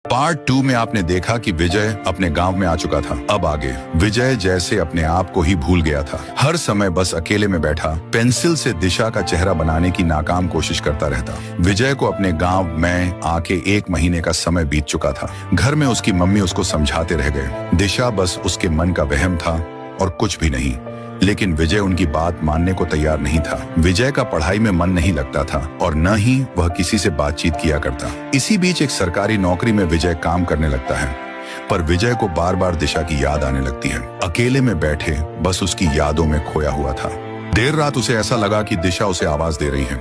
Part 2 में आपने देखा कि विजय अपने गांव में आ चुका था। अब आगे विजय जैसे अपने आप को ही भूल गया था। हर समय बस अकेले में बैठा पेंसिल से दिशा का चेहरा बनाने की नाकाम कोशिश करता रहता। विजय को अपने गांव में आके 1 महीने का समय बीत चुका था। घर में उसकी मम्मी उसको समझाते रह गए। दिशा बस उसके मन का वहम था और कुछ भी नहीं। लेकिन विजय उनकी बात मानने को तैयार नहीं था। विजय का पढ़ाई में मन नहीं लगता था और न ही वह किसी से बातचीत किया करता। इसी बीच एक सरकारी नौकरी में विजय काम करने लगता है, पर विजय को बार बार दिशा की याद आने लगती है। अकेले में बैठे बस उसकी यादों में खोया हुआ था। देर रात उसे ऐसा लगा कि दिशा उसे आवाज दे रही है।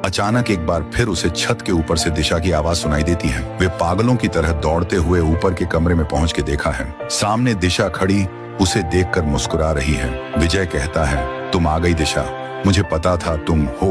अचानक एक बार फिर उसे छत के ऊपर से दिशा की आवाज सुनाई देती है। वे पागलों की तरह दौड़ते हुए ऊपर के कमरे में पहुंच के देखा है। सामने दिशा खड़ी उसे देखकर मुस्कुरा रही है। विजय कहता है, तुम आ गई दिशा, मुझे पता था तुम हो।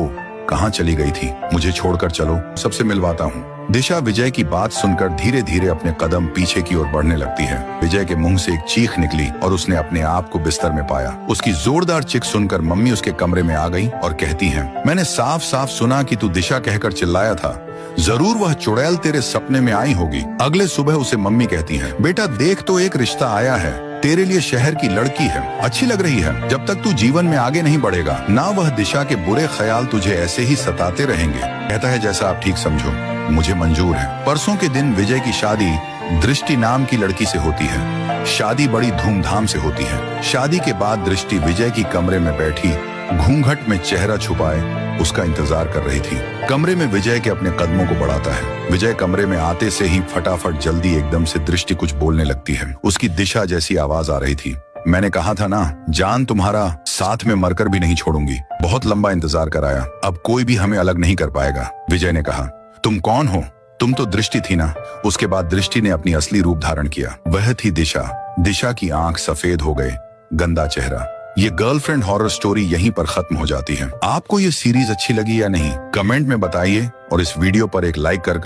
कहाँ चली गई थी? मुझे छोड़कर चलो, सबसे मिलवाता हूँ। दिशा विजय की बात सुनकर धीरे धीरे अपने कदम पीछे की ओर बढ़ने लगती है। विजय के मुंह से एक चीख निकली और उसने अपने आप को बिस्तर में पाया। उसकी जोरदार चीख सुनकर मम्मी उसके कमरे में आ गई और कहती हैं, मैंने साफ साफ सुना कि तू दिशा कहकर चिल्लाया था। जरूर वह चुड़ैल तेरे सपने में आई होगी। अगले सुबह उसे मम्मी कहती हैं, बेटा देख तो एक रिश्ता आया है, तेरे लिए शहर की लड़की है, अच्छी लग रही है। जब तक तू जीवन में आगे नहीं बढ़ेगा ना वह दिशा के बुरे ख्याल तुझे ऐसे ही सताते रहेंगे। कहता है जैसा आप ठीक समझो, मुझे मंजूर है। परसों के दिन विजय की शादी दृष्टि नाम की लड़की से होती है। शादी बड़ी धूमधाम से होती है। शादी के बाद दृष्टि विजय की कमरे में बैठी घूंघट में चेहरा छुपाए उसका इंतजार कर रही थी। कमरे में विजय के अपने कदमों को बढ़ाता है। विजय कमरे में आते से ही फटाफट जल्दी एकदम से दृष्टि कुछ बोलने लगती है। उसकी दिशा जैसी आवाज आ रही थी, मैंने कहा था ना, जान तुम्हारा साथ में मरकर भी नहीं छोड़ूंगी। बहुत लंबा इंतजार कराया, अब कोई भी हमें अलग नहीं कर पाएगा। विजय ने कहा, तुम कौन हो? तुम तो दृष्टि थी ना। उसके बाद दृष्टि ने अपनी असली रूप धारण किया। वह थी दिशा। दिशा की आंख सफेद हो गए, गंदा चेहरा। ये गर्लफ्रेंड हॉरर स्टोरी यहीं पर खत्म हो जाती है। आपको ये सीरीज अच्छी लगी या नहीं, कमेंट में बताइए और इस वीडियो पर एक लाइक कर